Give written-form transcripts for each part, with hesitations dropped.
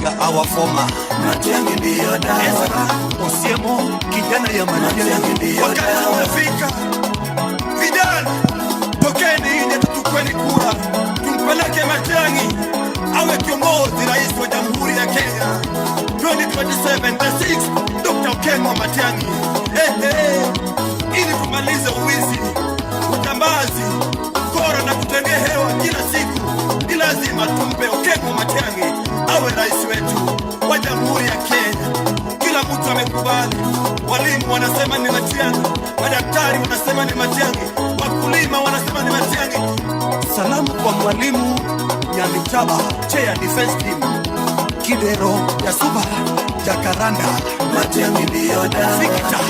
Odinga our former. Matiang'i ndio dawa. Ezra Osiemo kijana ya Matiang'i. Wakati umefika, vijana tokeni nje tutukweni kura, tumpeleke Matiang'i awe kiongozi rais wa Jamhuri ya Kenya 2027. The 6th Dr. Okengo Matiang'i. Ili tumalize uwizi, utambazi, kora na kutengea hewa kila siku, ni lazima tumpe Okengo Matiang'i awe rais wetu wa Jamhuri ya Kenya. Kila mtu amekubali. Walimu wanasema ni Matiang'i, madaktari wanasema ni Matiang'i, wakulima wanasema ni Matiang'i. Salamu kwa mwalimu Nyamichaba, chair defense team, Kidero ya Suba, Jacaranda, Matiang'i ndio dawa. Victor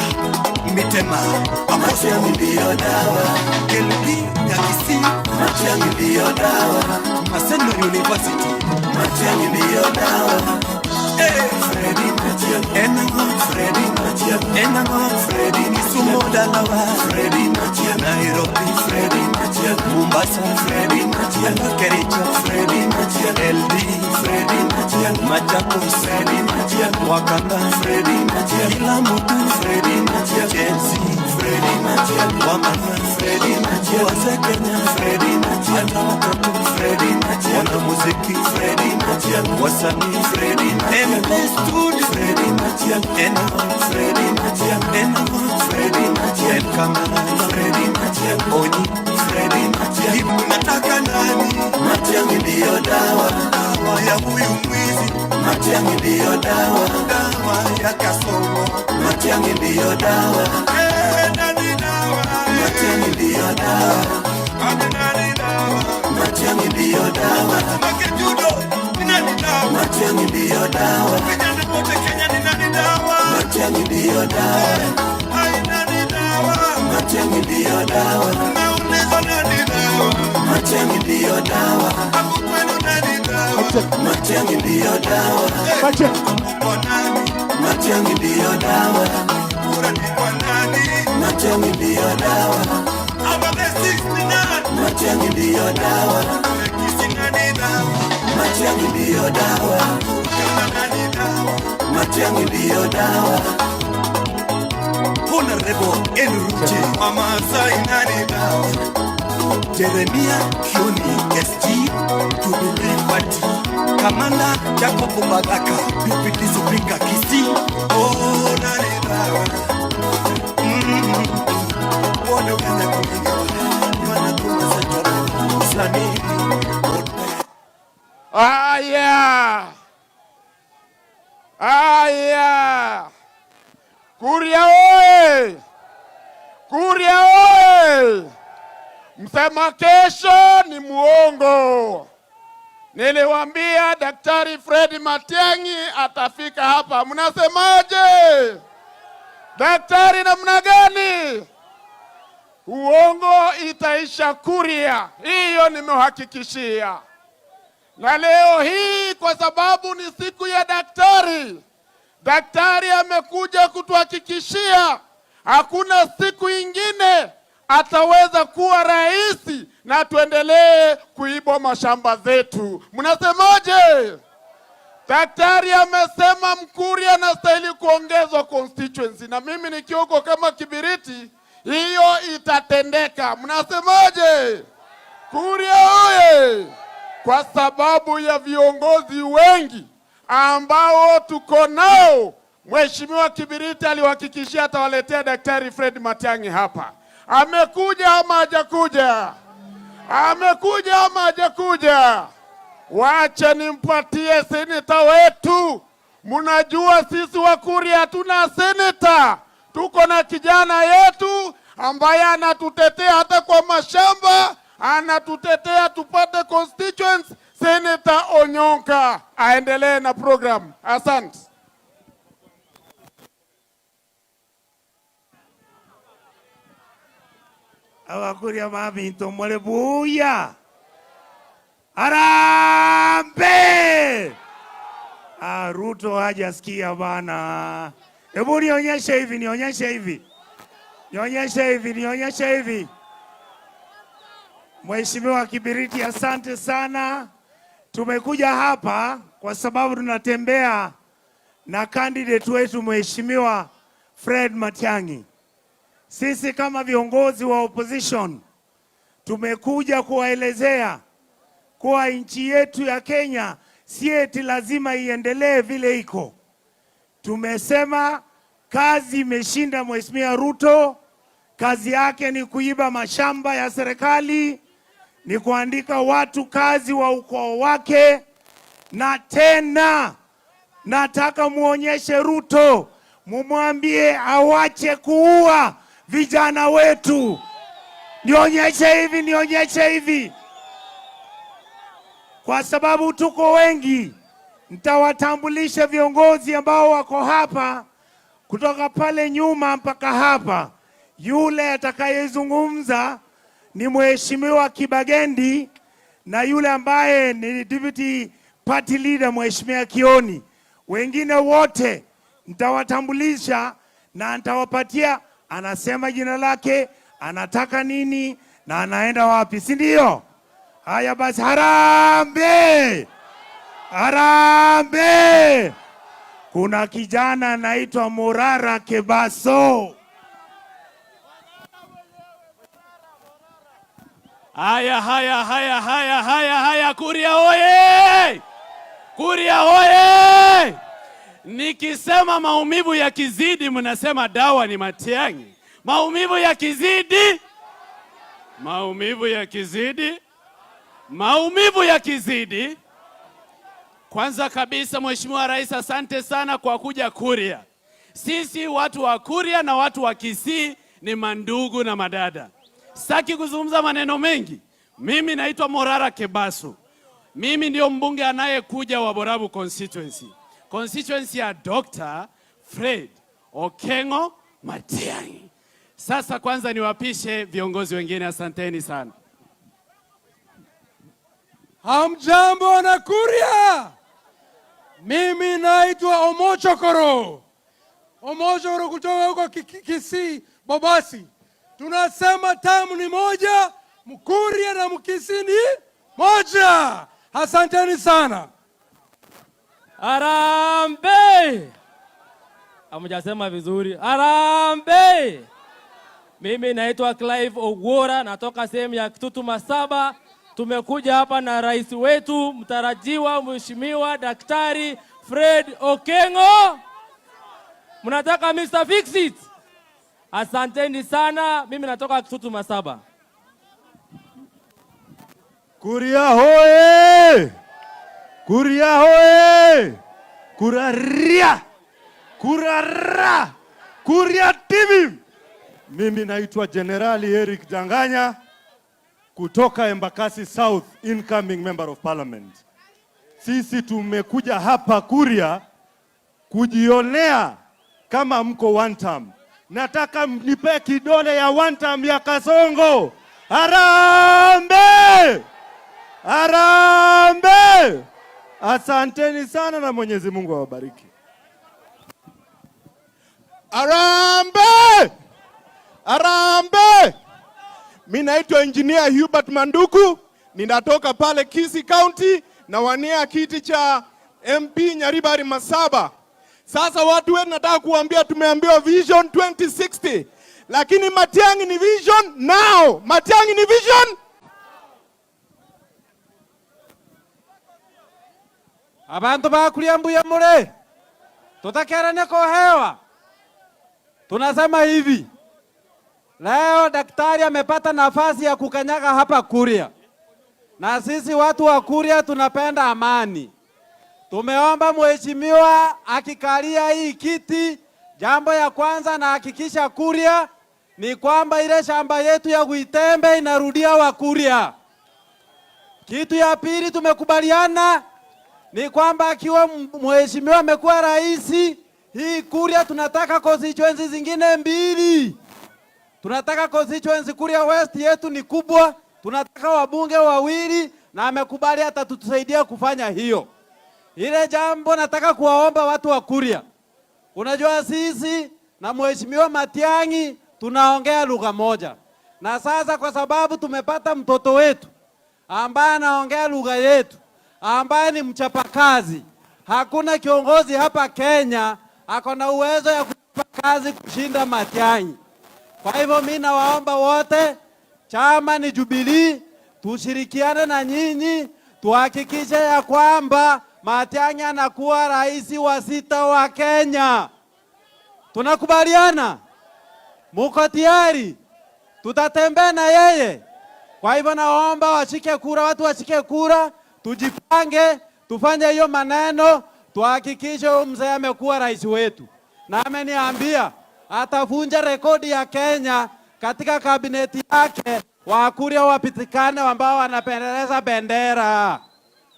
Mitema, Matiang'i ndio dawa. Kelbi ya Kisii, Matiang'i ndio dawa. Maseno University, Matiang'i ndio dawa. Freddy Matiang'i. Freddy Matiang'i. Freddy Kisumu Dalawa, Freddy Matiang'i. Nairobi, Freddy Matiang'i. Mombasa, Freddy Matiang'i. Kericho, Freddy Matiang'i. LD, Freddy Matiang'i. Machakos, Freddy Matiang'i. Wakanda, Freddy Matiang'i. kila mtu, Freddy Matiang'i. Chelsea, Freddy Matiang'i. Wamama, Freddy Matiang'i. wazee Kenya, Freddy Matiang'i. hata watoto, Freddy Matiang'i. wanamuziki, Freddy Matiang'i. wasanii, Freddy Matiang'i. MB Studio, Freddy Matiang'i. Freddy Matiang'i. Freddy Matiang'i. Freddy Matiang'i. Onyi, Freddy Matiang'i. hivi unataka nani? Matiang'i ndio dawa. Dawa ya huyu mwizi, Matiang'i ndio dawa. dawa ya Kasongo. Matiang'i ndio dawa. Nani dawa? Matiang'i ndio dawa. Nani dawa? Matiang'i ndio dawa. Makejudo, ni nani dawa? Matiang'i ndio dawa. Vijana wote Kenya ni nani dawa? Matiang'i ndio dawa. Ai, nani dawa? Matiang'i ndio dawa. Nauliza nani dawa? Matiang'i ndio dawa. Hapo kwenu nani dawa? Matiang'i ndio dawa. Kwa nani? Matiang'i ndio dawa. Kura ni kwa nani? Matiang'i ndio dawa. Ama the 6th ni nani? Matiang'i ndio dawa. Kisi nani dawa? Matiang'i ndio dawa. Kama nani dawa? Matiang'i ndio dawa. Honorable Enruche Mama Sai nani dawa? Jeremia Kioni SG Jubilee Party, Kamanda Jacob Mbagaka Deputy Speaker Kisii. Oh, nani dawa? Wana Kenya kuminga wana kuma sajara Islami. Aya! Kuria oye! Kuria oye! Msema kesho ni muongo. Niliwaambia Daktari Fred Matiang'i atafika hapa. Mnasemaje? Daktari namna gani? Uongo itaisha Kuria. Hiyo nimehakikishia. Na leo hii kwa sababu ni siku ya daktari, daktari amekuja kutuhakikishia hakuna siku ingine ataweza kuwa rais na tuendelee kuibwa mashamba zetu. Mnasemaje? Daktari amesema Mkuria anastahili kuongezwa constituency, na mimi nikioko kama Kibiriti hiyo itatendeka. Mnasemaje? Kuria oye! Kwa sababu ya viongozi wengi ambao tuko nao, Mheshimiwa Kibiriti aliwahakikishia atawaletea Daktari Fred Matiang'i hapa. Amekuja ama hajakuja? Amekuja ama hajakuja? Wacha nimpatie seneta wetu. Mnajua sisi Wakuria hatuna seneta. Tuko na kijana yetu ambaye anatutetea hata kwa mashamba, anatutetea tupate constituents. Senator Onyonka aendelee na program. Asante. Awakuria mabinto mwale buya. Arambe! Ruto hajasikia bana. Hebu nionyeshe hivi, nionyeshe hivi. Nionyeshe hivi, nionyeshe hivi. Mheshimiwa Kibiriti, asante sana. Tumekuja hapa kwa sababu tunatembea na candidate wetu Mheshimiwa Fred Matiang'i. Sisi kama viongozi wa opposition tumekuja kuwaelezea kuwa nchi yetu ya Kenya si eti lazima iendelee vile iko. Tumesema kazi imeshinda Mheshimiwa Ruto. Kazi yake ni kuiba mashamba ya serikali, ni kuandika watu kazi wa ukoo wake, na tena nataka muonyeshe Ruto, mumwambie awache kuua vijana wetu. Nionyeshe hivi. Kwa sababu tuko wengi, nitawatambulisha viongozi ambao wako hapa kutoka pale nyuma mpaka hapa. Yule atakayezungumza ni Mheshimiwa Kibagendi, na yule ambaye ni deputy party leader Mheshimiwa Kioni. Wengine wote nitawatambulisha na nitawapatia, anasema jina lake, anataka nini na anaenda wapi, si ndio? Haya basi, harambee! Harambee! Kuna kijana anaitwa Morara Kebaso. Haya, Kuria oye! Kuria oye! Nikisema maumivu ya kizidi mnasema dawa ni Matiang'i. Maumivu ya kizidi. Kwanza kabisa, Mheshimiwa Rais, asante sana kwa kuja Kuria. Sisi watu wa Kuria na watu wa Kisii ni mandugu na madada. Sitaki kuzungumza maneno mengi. Mimi naitwa Morara Kebaso. Mimi ndio mbunge anayekuja wa Borabu constituency ya Dr. Fred Okengo Matiang'i. Sasa kwanza niwapishe viongozi wengine, asanteni sana. Hamjambo na Kuria. Mimi naitwa Omochokoro kutoka huko Kisii Bobasi. Tunasema tamu ni moja, Mkuria na Mkisii ni moja. Asanteni sana. Harambee! Hamjasema vizuri. Harambee! Mimi naitwa Clive Ogwora, natoka sehemu ya Kitutu Masaba. Tumekuja hapa na rais wetu mtarajiwa Mheshimiwa Daktari Fred Okengo. Mnataka Mr. Fix It? Asanteni sana. Mimi natoka Kitutu Masaba. Kuria hoye! Kuria hoye! Kuraria! Kurara! Kuria TV! Mimi naitwa Generali Eric Janganya kutoka Embakasi South, incoming member of parliament. Sisi tumekuja hapa Kuria kujionea kama mko one term. Nataka nipe kidole ya one term ya Kasongo. Harambee! Harambee! Asanteni sana na Mwenyezi Mungu awabariki. Harambee! Harambee! Mimi naitwa Engineer Hubert Manduku, ninatoka pale Kisii County na wania kiti cha MP Nyaribari Masaba. Sasa watu wetu nataka kuambia, tumeambiwa Vision 2060. Lakini Matiang'i ni vision now. Matiang'i ni vision. Abantu bakulia mbuya mure. Tutakerane kwa hewa. Tunasema hivi. Leo daktari amepata nafasi ya kukanyaga hapa Kuria. Na sisi watu wa Kuria tunapenda amani. Tumeomba mheshimiwa akikalia hii kiti, jambo ya kwanza na hakikisha Kuria ni kwamba ile shamba yetu ya Gwitembe inarudia wa Kuria. Kitu ya pili tumekubaliana ni kwamba akiwa mheshimiwa amekuwa rais, hii Kuria tunataka constituency zingine mbili. Tunataka constituency Kuria West yetu ni kubwa, tunataka wabunge wawili na amekubali hata tutusaidia kufanya hiyo. Ile jambo nataka kuwaomba watu wa Kuria. Unajua sisi na mheshimiwa Matiang'i tunaongea lugha moja. Na sasa kwa sababu tumepata mtoto wetu ambaye anaongea lugha yetu, ambaye ni mchapakazi, hakuna kiongozi hapa Kenya ako na uwezo ya kupa kazi kushinda Matiang'i. Kwa hivyo mimi nawaomba wote, chama ni Jubilee, tushirikiane na nyinyi, tuhakikishe ya kwamba Matiang'i anakuwa rais wa 6 wa Kenya. Tunakubaliana? Muko tayari? Tutatembea na yeye. Kwa hivyo naomba washike kura, watu washike kura, tujipange, tufanye hiyo maneno, tuhakikishe mzee amekuwa rais wetu. Na ameniambia atavunja rekodi ya Kenya katika kabineti yake, Wakuria wapitikane ambao wanapendeleza bendera.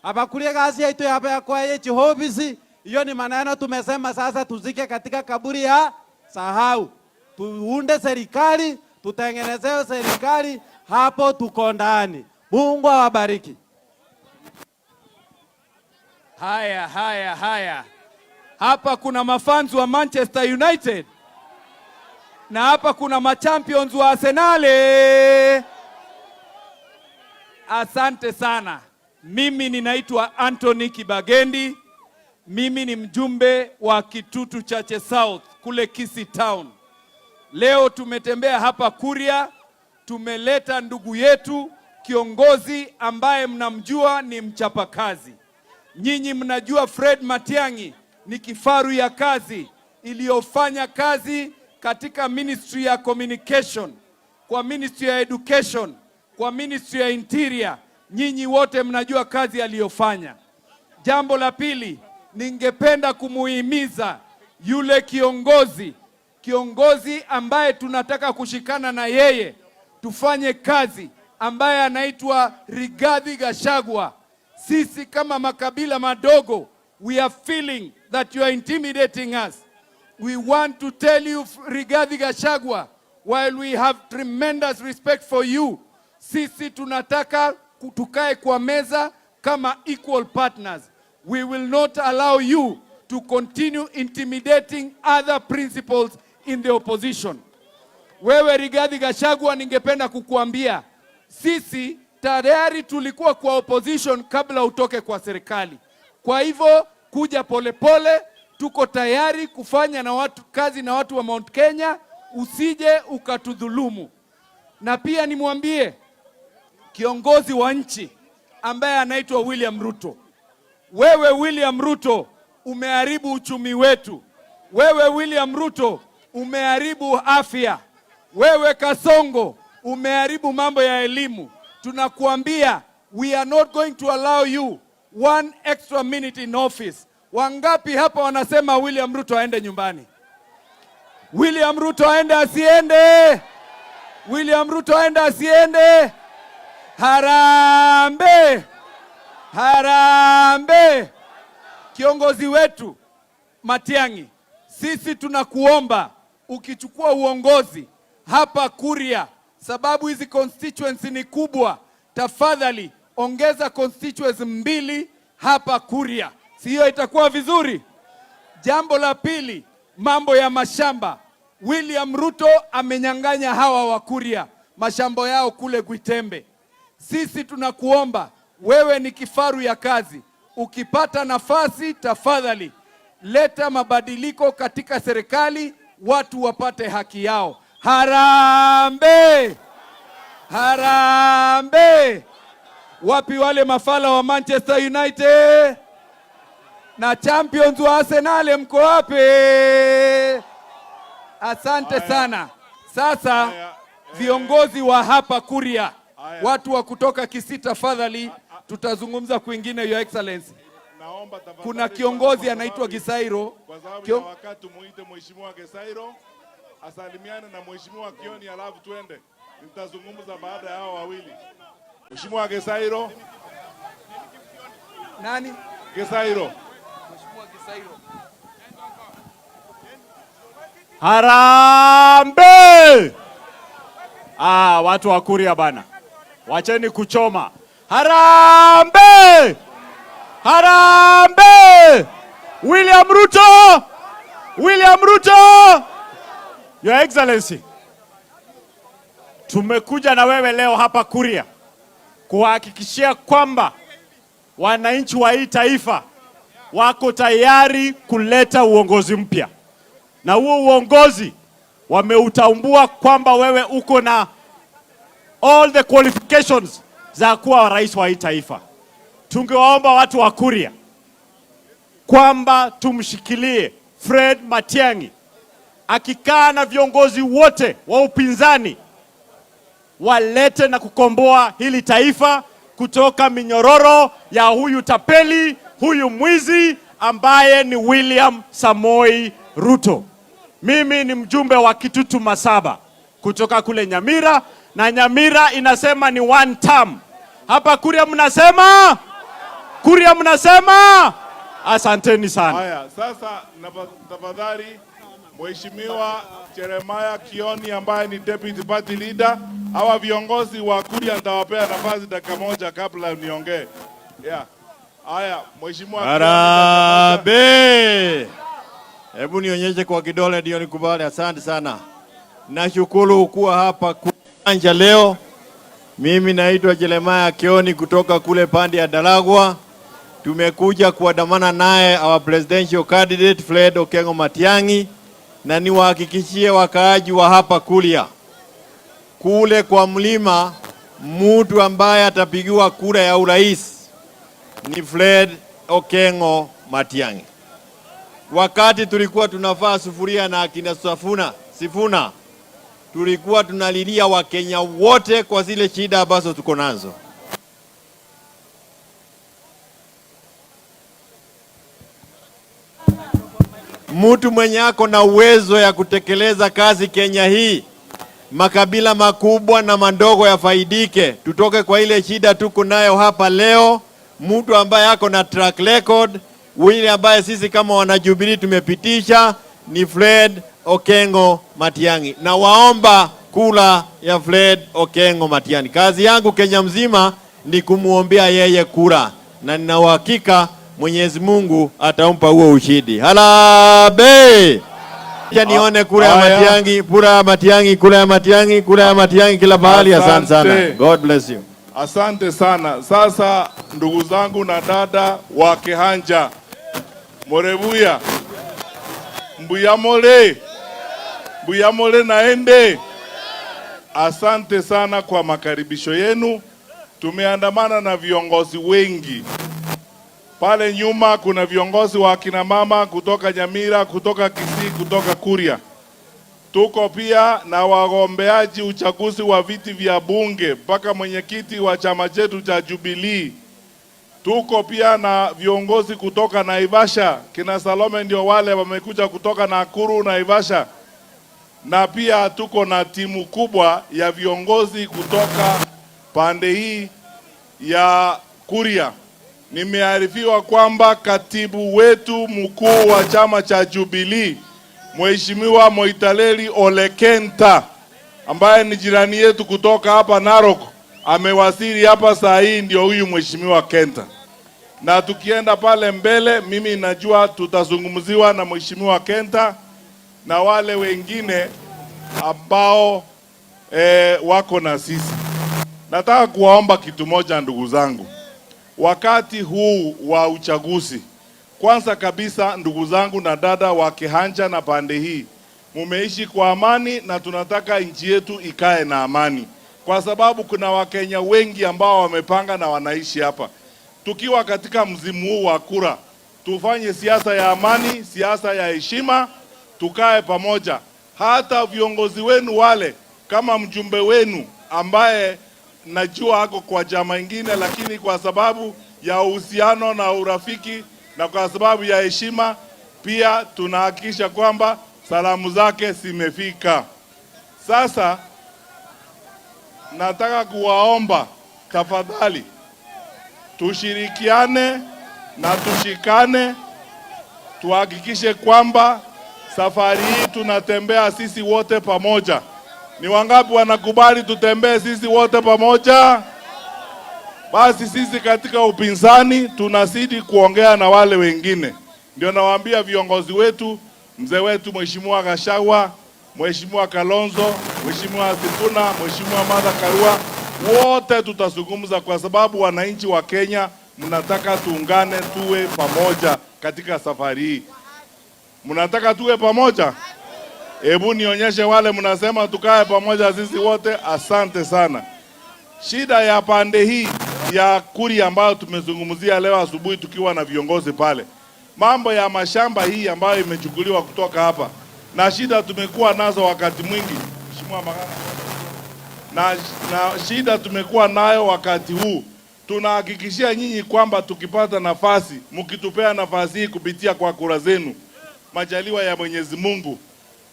Abakuria kazi yetu hapa ya kwa yechi hobisi, hiyo ni maneno tumesema sasa tuzike katika kaburi ya sahau. Tuunde serikali, tutengenezee serikali, hapo tuko ndani. Mungu awabariki. Haya. Hapa kuna mafans wa Manchester United. Na hapa kuna machampions wa Arsenal. Asante sana. Mimi ninaitwa Anthony Kibagendi. Mimi ni mjumbe wa Kitutu Chache South kule Kisii Town. Leo tumetembea hapa Kuria, tumeleta ndugu yetu kiongozi ambaye mnamjua ni mchapakazi. Nyinyi mnajua Fred Matiang'i ni kifaru ya kazi iliyofanya kazi katika Ministry ya Communication, kwa Ministry ya Education, kwa Ministry ya Interior. Nyinyi wote mnajua kazi aliyofanya. Jambo la pili, ningependa kumuhimiza yule kiongozi ambaye tunataka kushikana na yeye tufanye kazi, ambaye anaitwa Rigathi Gachagua. Sisi kama makabila madogo, we are feeling that you are intimidating us. We want to tell you, Rigathi Gachagua, while we have tremendous respect for you, sisi tunataka tukae kwa meza kama equal partners. We will not allow you to continue intimidating other principals in the opposition. Wewe Rigathi Gachagua, ningependa kukuambia sisi tayari tulikuwa kwa opposition kabla utoke kwa serikali. Kwa hivyo kuja polepole, tuko tayari kufanya na kazi na watu wa Mount Kenya, usije ukatudhulumu. Na pia nimwambie kiongozi wa nchi ambaye anaitwa William Ruto. Wewe William Ruto umeharibu uchumi wetu. Wewe William Ruto umeharibu afya. Wewe Kasongo umeharibu mambo ya elimu. Tunakuambia we are not going to allow you one extra minute in office. Wangapi hapa wanasema William Ruto aende nyumbani? William Ruto aende asiende? William Ruto aende asiende? Harambee! Harambee! Kiongozi wetu Matiang'i, sisi tunakuomba ukichukua uongozi hapa Kuria, sababu hizi constituency ni kubwa, tafadhali ongeza constituency 2 hapa Kuria. Si hiyo itakuwa vizuri? Jambo la pili, mambo ya mashamba. William Ruto amenyang'anya hawa wa Kuria mashamba yao kule Gwitembe. Sisi tunakuomba, wewe ni kifaru ya kazi, ukipata nafasi tafadhali leta mabadiliko katika serikali, watu wapate haki yao. Harambee! Harambee! Wapi wale mafala wa Manchester United na champions wa Arsenal, mko wapi? Asante sana. Sasa viongozi wa hapa Kuria, watu wa kutoka Kisii, tafadhali tutazungumza kwingine, Your Excellency. Kuna kiongozi anaitwa Gisairo. Kwa sababu ya wakati muite Mheshimiwa Gisairo asalimiane na Mheshimiwa Kioni, alafu tuende. Nitazungumza baada ya hao wawili. Mheshimiwa Gisairo. Nani? Gisairo. Mheshimiwa Gisairo. Harambee! Watu wa Kuria bana, wacheni kuchoma. Harambee! Harambee! William Ruto! William Ruto! Your Excellency, tumekuja na wewe leo hapa Kuria kuhakikishia kwamba wananchi wa hii taifa wako tayari kuleta uongozi mpya, na huo uongozi wameutambua kwamba wewe uko na all the qualifications za kuwa rais wa hii taifa. Tungewaomba watu wa Kuria kwamba tumshikilie Fred Matiang'i akikaa na viongozi wote wa upinzani, walete na kukomboa hili taifa kutoka minyororo ya huyu tapeli, huyu mwizi ambaye ni William Samoei Ruto. Mimi ni mjumbe wa Kitutu Masaba kutoka kule Nyamira, na Nyamira inasema ni one term. Hapa Kuria mnasema? Kuria mnasema? Asanteni sana. Haya, sasa tafadhali Mheshimiwa Jeremiah Kioni ambaye ni Deputy Party Leader, hawa viongozi wa Kuria nitawapea nafasi dakika moja kabla niongee. Yeah. Haya, Mheshimiwa Harambee. Hebu nionyeshe kwa kidole ndio nikubali. Asante sana. Nashukuru kuwa hapa kuanja leo. Mimi naitwa Jeremiah Kioni kutoka kule pande ya Dalagwa. Tumekuja kuandamana naye our presidential candidate Fred Okengo Matiang'i, na niwahakikishie wakaaji wa hapa Kuria, kule kwa mlima, mtu ambaye atapigiwa kura ya urais ni Fred Okengo Matiang'i. Wakati tulikuwa tunavaa sufuria na akina Sifuna, tulikuwa tunalilia Wakenya wote kwa zile shida ambazo tuko nazo. Mtu mwenye ako na uwezo ya kutekeleza kazi Kenya hii, makabila makubwa na mandogo yafaidike, tutoke kwa ile shida tuko nayo hapa leo. Mtu ambaye ako na track record, wile ambaye sisi kama wanajubilee tumepitisha ni Fred Okengo Matiang'i, na waomba kula ya Fred Okengo Matiang'i. Kazi yangu Kenya mzima ni kumuombea yeye kura, na nina uhakika Mwenyezi Mungu atampa huo ushindi. Harambee! Nione kura ya Matiang'i, kura ya Matiang'i, kura ya Matiang'i, kura ya Matiang'i kila mahali. Asante sana. God bless you. Asante sana. Sasa ndugu zangu na dada wa Kihanja, Morebuya, Mbuyamole naende. Asante sana kwa makaribisho yenu. Tumeandamana na viongozi wengi. Pale nyuma kuna viongozi wa kina mama kutoka Nyamira, kutoka Kisii, kutoka Kuria. Tuko pia na wagombeaji uchaguzi wa viti vya bunge mpaka mwenyekiti wa chama chetu cha Jubilee. Tuko pia na viongozi kutoka Naivasha, kina Salome ndio wale wamekuja kutoka Nakuru, Naivasha. Na pia tuko na timu kubwa ya viongozi kutoka pande hii ya Kuria. Nimearifiwa kwamba katibu wetu mkuu wa chama cha Jubilee, Mheshimiwa Moitaleli Ole Kenta, ambaye ni jirani yetu kutoka hapa Narok, amewasili hapa saa hii. Ndio huyu Mheshimiwa Kenta, na tukienda pale mbele, mimi najua tutazungumziwa na Mheshimiwa Kenta na wale wengine ambao wako na sisi. Nataka kuwaomba kitu moja ndugu zangu. Wakati huu wa uchaguzi, kwanza kabisa ndugu zangu na dada wa Kihanja na pande hii, mumeishi kwa amani na tunataka nchi yetu ikae na amani, kwa sababu kuna Wakenya wengi ambao wamepanga na wanaishi hapa. Tukiwa katika mzimu huu wa kura, tufanye siasa ya amani, siasa ya heshima, tukae pamoja. Hata viongozi wenu wale, kama mjumbe wenu ambaye najua ako kwa chama ingine, lakini kwa sababu ya uhusiano na urafiki na kwa sababu ya heshima, pia tunahakikisha kwamba salamu zake zimefika. Sasa nataka kuwaomba tafadhali, tushirikiane na tushikane, tuhakikishe kwamba safari hii tunatembea sisi wote pamoja. Ni wangapi wanakubali tutembee sisi wote pamoja? Basi sisi katika upinzani tunazidi kuongea na wale wengine. Ndio nawaambia viongozi wetu, mzee wetu Mheshimiwa Gachagua, Mheshimiwa Kalonzo, Mheshimiwa Sifuna, Mheshimiwa Martha Karua, wote tutazungumza, kwa sababu wananchi wa Kenya mnataka tuungane tuwe pamoja katika safari hii. Mnataka tuwe pamoja? Hebu nionyeshe wale mnasema tukae pamoja sisi wote. Asante sana. Shida ya pande hii ya Kuria ambayo tumezungumzia leo asubuhi tukiwa na viongozi pale, mambo ya mashamba hii ambayo imechukuliwa kutoka hapa, na shida tumekuwa nazo wakati mwingi Mheshimiwa Magana, na shida tumekuwa nayo wakati huu. Tunahakikishia nyinyi kwamba tukipata nafasi, mkitupea nafasi hii kupitia kwa kura zenu, majaliwa ya Mwenyezi Mungu,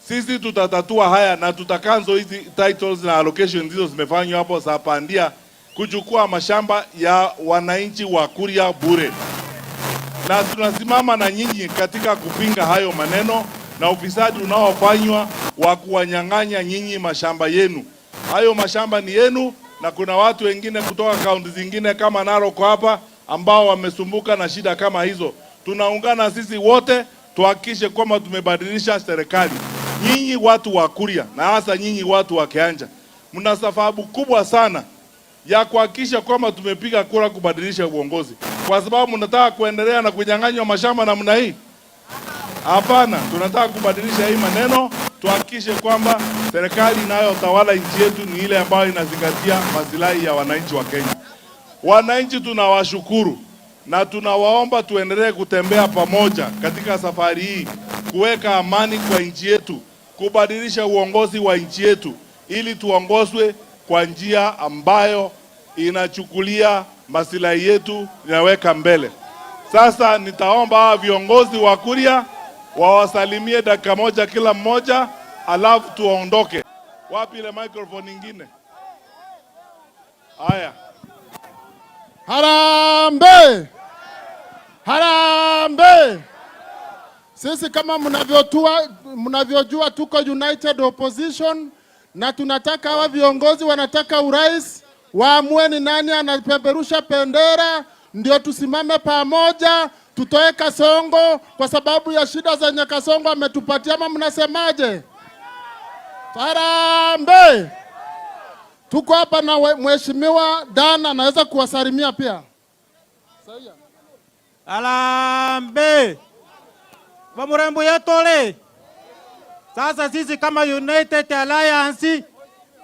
sisi tutatatua haya na tutakanzo hizi titles na allocation hizo zimefanywa hapo za pandia kuchukua mashamba ya wananchi wa Kuria bure. Na tunasimama na nyinyi katika kupinga hayo maneno na ufisadi unaofanywa wa kuwanyang'anya nyinyi mashamba yenu. Hayo mashamba ni yenu, na kuna watu wengine kutoka kaunti zingine kama Narok hapa ambao wamesumbuka na shida kama hizo. Tunaungana sisi wote tuhakikishe kwamba tumebadilisha serikali. Nyinyi watu wa Kuria na hasa nyinyi watu wa Kianja, mna sababu kubwa sana ya kuhakikisha kwamba tumepiga kura kubadilisha uongozi, kwa sababu mnataka kuendelea na kunyang'anywa mashamba namna hii. Hapana, tunataka kubadilisha hii maneno, tuhakikishe kwamba serikali inayotawala nchi yetu ni ile ambayo inazingatia maslahi ya wananchi wa Kenya. Wananchi tunawashukuru na tunawaomba tuendelee kutembea pamoja katika safari hii, kuweka amani kwa nchi yetu, kubadilisha uongozi wa nchi yetu ili tuongozwe kwa njia ambayo inachukulia maslahi yetu, inaweka mbele. Sasa nitaomba hawa viongozi wa Kuria wawasalimie dakika moja kila mmoja, alafu tuondoke. Wapi ile microphone nyingine? Haya. Harambee! Harambee! Sisi kama mnavyojua tuko United Opposition, na tunataka hawa viongozi wanataka urais, waamue ni nani anapeperusha bendera, ndio tusimame pamoja, tutoe Kasongo kwa sababu ya shida zenye Kasongo ametupatia. Ama mnasemaje? Harambee! Tuko hapa na Mheshimiwa Dan, anaweza kuwasalimia pia. Harambee! Vamurembo yetole. Sasa sisi kama United Alliance,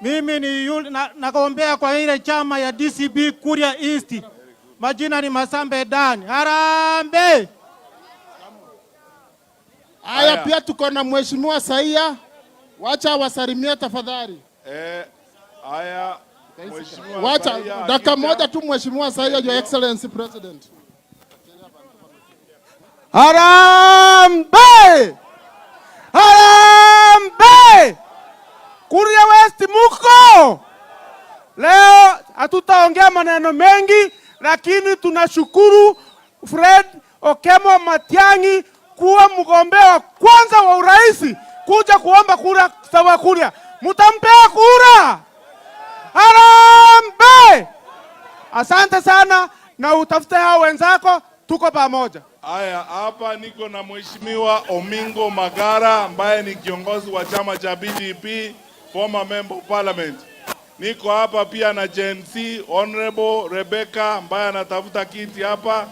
mimi ni nagombea kwa ile chama ya DCP Kuria East. Majina ni Masambe Dan. Harambee! Haya, pia tuko na Mheshimiwa Saia. Wacha wasalimie tafadhali. Haya, Mheshimiwa wacha Saia, dakika moja tu Mheshimiwa Saia, Your Excellency President. Harambee! Harambee! Kuria West muko! Leo hatutaongea maneno mengi, lakini tunashukuru Fred Okemo Matiang'i kuwa mgombea wa kwanza wa urais kuja kuomba kura sawa Kuria. Mutampea kura? Harambee! Asante sana, na utafute hao wenzako, tuko pamoja. Haya, hapa niko na Mheshimiwa Omingo Magara ambaye ni kiongozi wa chama cha BDP, former member of parliament. Niko hapa pia na Gen Z Honorable Rebecca ambaye anatafuta kiti hapa,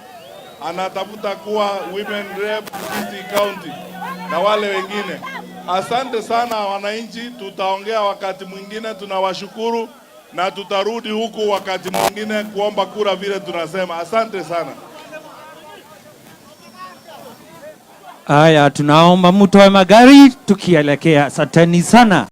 anatafuta kuwa women rep Kisii County na wale wengine. Asante sana wananchi, tutaongea wakati mwingine. Tunawashukuru na tutarudi huku wakati mwingine kuomba kura vile tunasema. Asante sana. Haya, tunaomba mtoe magari tukielekea. Asanteni sana.